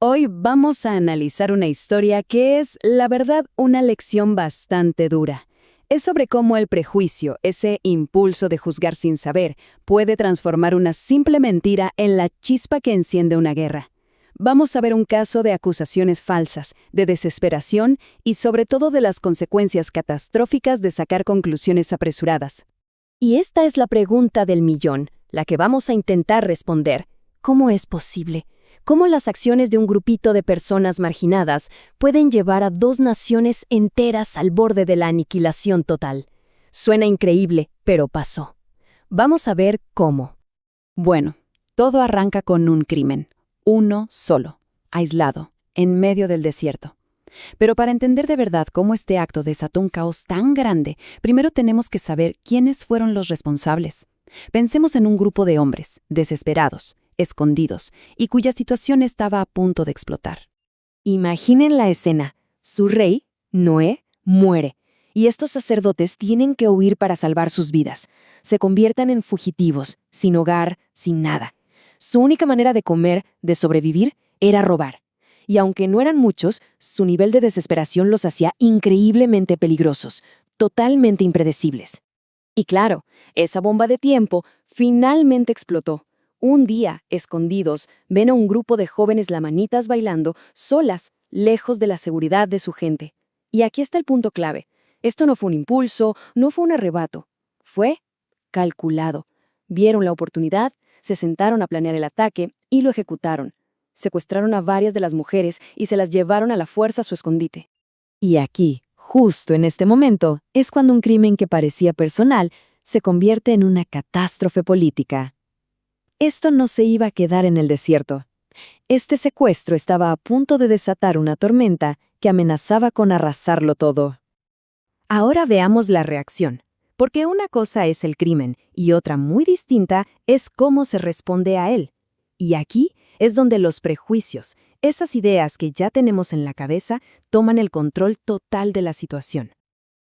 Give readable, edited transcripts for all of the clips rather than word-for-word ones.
Hoy vamos a analizar una historia que es, la verdad, una lección bastante dura. Es sobre cómo el prejuicio, ese impulso de juzgar sin saber, puede transformar una simple mentira en la chispa que enciende una guerra. Vamos a ver un caso de acusaciones falsas, de desesperación y sobre todo de las consecuencias catastróficas de sacar conclusiones apresuradas. Y esta es la pregunta del millón, la que vamos a intentar responder. ¿Cómo es posible? ¿Cómo las acciones de un grupito de personas marginadas pueden llevar a dos naciones enteras al borde de la aniquilación total? Suena increíble, pero pasó. Vamos a ver cómo. Bueno, todo arranca con un crimen. Uno solo, aislado, en medio del desierto. Pero para entender de verdad cómo este acto desató un caos tan grande, primero tenemos que saber quiénes fueron los responsables. Pensemos en un grupo de hombres, desesperados, escondidos, y cuya situación estaba a punto de explotar. Imaginen la escena. Su rey, Noé, muere, y estos sacerdotes tienen que huir para salvar sus vidas. Se convierten en fugitivos, sin hogar, sin nada. Su única manera de comer, de sobrevivir, era robar. Y aunque no eran muchos, su nivel de desesperación los hacía increíblemente peligrosos, totalmente impredecibles. Y claro, esa bomba de tiempo finalmente explotó. Un día, escondidos, ven a un grupo de jóvenes lamanitas bailando, solas, lejos de la seguridad de su gente. Y aquí está el punto clave. Esto no fue un impulso, no fue un arrebato. Fue calculado. Vieron la oportunidad, se sentaron a planear el ataque y lo ejecutaron. Secuestraron a varias de las mujeres y se las llevaron a la fuerza a su escondite. Y aquí, justo en este momento, es cuando un crimen que parecía personal se convierte en una catástrofe política. Esto no se iba a quedar en el desierto. Este secuestro estaba a punto de desatar una tormenta que amenazaba con arrasarlo todo. Ahora veamos la reacción, porque una cosa es el crimen y otra muy distinta es cómo se responde a él. Y aquí es donde los prejuicios, esas ideas que ya tenemos en la cabeza, toman el control total de la situación.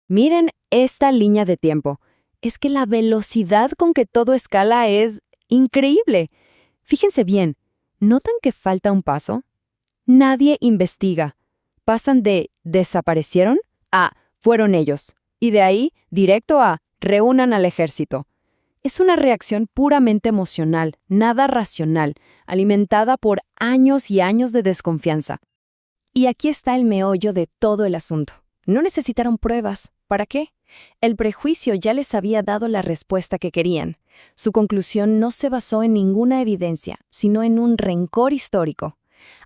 Miren esta línea de tiempo. Es que la velocidad con que todo escala es increíble. Fíjense bien, ¿notan que falta un paso? Nadie investiga. Pasan de ¿desaparecieron? A ¿fueron ellos? Y de ahí, directo a reúnan al ejército. Es una reacción puramente emocional, nada racional, alimentada por años y años de desconfianza. Y aquí está el meollo de todo el asunto. No necesitaron pruebas. ¿Para qué? El prejuicio ya les había dado la respuesta que querían. Su conclusión no se basó en ninguna evidencia, sino en un rencor histórico.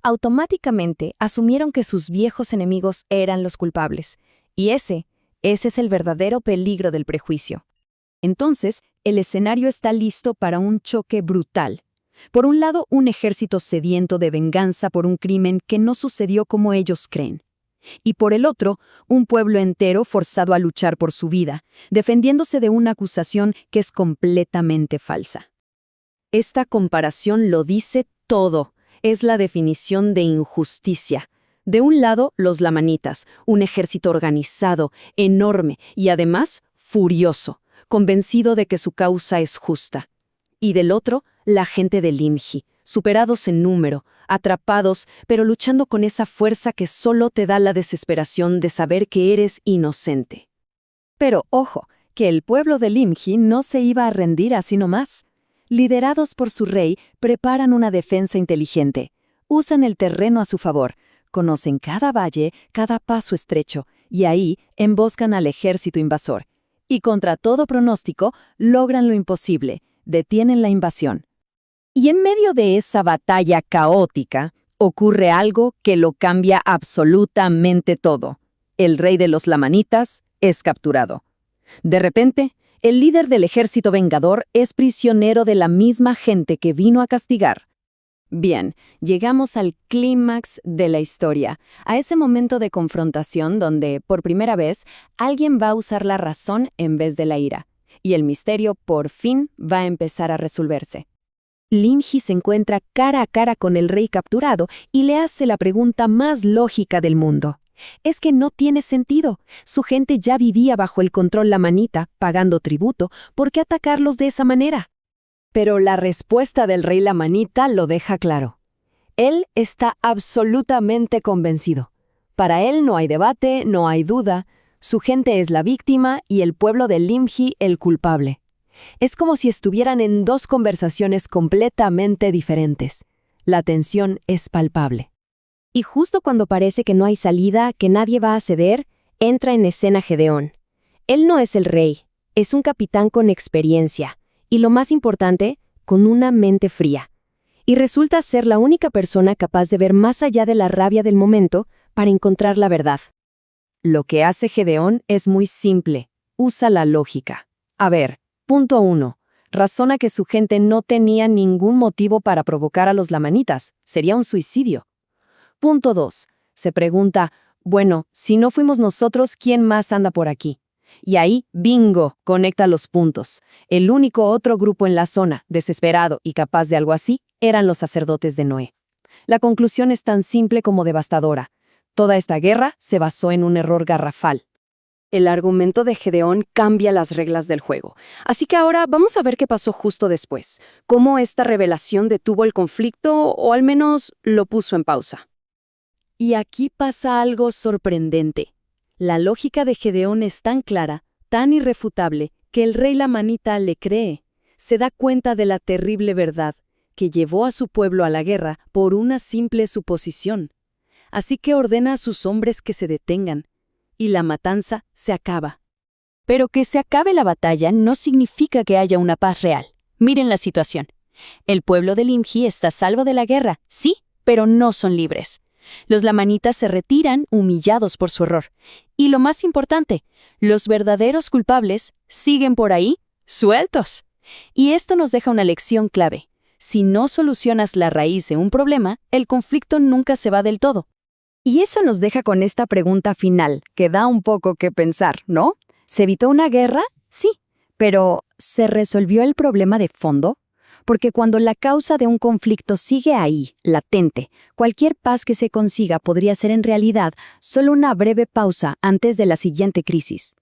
Automáticamente asumieron que sus viejos enemigos eran los culpables. Y ese es el verdadero peligro del prejuicio. Entonces, el escenario está listo para un choque brutal. Por un lado, un ejército sediento de venganza por un crimen que no sucedió como ellos creen. Y por el otro, un pueblo entero forzado a luchar por su vida, defendiéndose de una acusación que es completamente falsa. Esta comparación lo dice todo. Es la definición de injusticia. De un lado, los lamanitas, un ejército organizado, enorme y además furioso, convencido de que su causa es justa. Y del otro, la gente de Limhi, superados en número, atrapados, pero luchando con esa fuerza que solo te da la desesperación de saber que eres inocente. Pero ojo, que el pueblo de Limhi no se iba a rendir así nomás. Liderados por su rey, preparan una defensa inteligente. Usan el terreno a su favor, conocen cada valle, cada paso estrecho, y ahí emboscan al ejército invasor. Y contra todo pronóstico, logran lo imposible, detienen la invasión. Y en medio de esa batalla caótica, ocurre algo que lo cambia absolutamente todo. El rey de los lamanitas es capturado. De repente, el líder del ejército vengador es prisionero de la misma gente que vino a castigar. Bien, llegamos al clímax de la historia, a ese momento de confrontación donde, por primera vez, alguien va a usar la razón en vez de la ira, y el misterio por fin va a empezar a resolverse. Limhi se encuentra cara a cara con el rey capturado y le hace la pregunta más lógica del mundo. Es que no tiene sentido. Su gente ya vivía bajo el control lamanita, pagando tributo. ¿Por qué atacarlos de esa manera? Pero la respuesta del rey lamanita lo deja claro. Él está absolutamente convencido. Para él no hay debate, no hay duda. Su gente es la víctima y el pueblo de Limji el culpable. Es como si estuvieran en dos conversaciones completamente diferentes. La tensión es palpable. Y justo cuando parece que no hay salida, que nadie va a ceder, entra en escena Gedeón. Él no es el rey, es un capitán con experiencia, y lo más importante, con una mente fría. Y resulta ser la única persona capaz de ver más allá de la rabia del momento para encontrar la verdad. Lo que hace Gedeón es muy simple, usa la lógica. A ver, punto 1. Razona que su gente no tenía ningún motivo para provocar a los lamanitas, sería un suicidio. Punto 2. Se pregunta, bueno, si no fuimos nosotros, ¿quién más anda por aquí? Y ahí, bingo, conecta los puntos. El único otro grupo en la zona, desesperado y capaz de algo así, eran los sacerdotes de Noé. La conclusión es tan simple como devastadora. Toda esta guerra se basó en un error garrafal. El argumento de Gedeón cambia las reglas del juego. Así que ahora vamos a ver qué pasó justo después. Cómo esta revelación detuvo el conflicto o al menos lo puso en pausa. Y aquí pasa algo sorprendente. La lógica de Gedeón es tan clara, tan irrefutable, que el rey lamanita le cree. Se da cuenta de la terrible verdad, que llevó a su pueblo a la guerra por una simple suposición. Así que ordena a sus hombres que se detengan, y la matanza se acaba. Pero que se acabe la batalla no significa que haya una paz real. Miren la situación. El pueblo de Limji está salvo de la guerra, sí, pero no son libres. Los lamanitas se retiran humillados por su error. Y lo más importante, los verdaderos culpables siguen por ahí, sueltos. Y esto nos deja una lección clave. Si no solucionas la raíz de un problema, el conflicto nunca se va del todo. Y eso nos deja con esta pregunta final, que da un poco que pensar, ¿no? ¿Se evitó una guerra? Sí, pero ¿se resolvió el problema de fondo? Porque cuando la causa de un conflicto sigue ahí, latente, cualquier paz que se consiga podría ser en realidad solo una breve pausa antes de la siguiente crisis.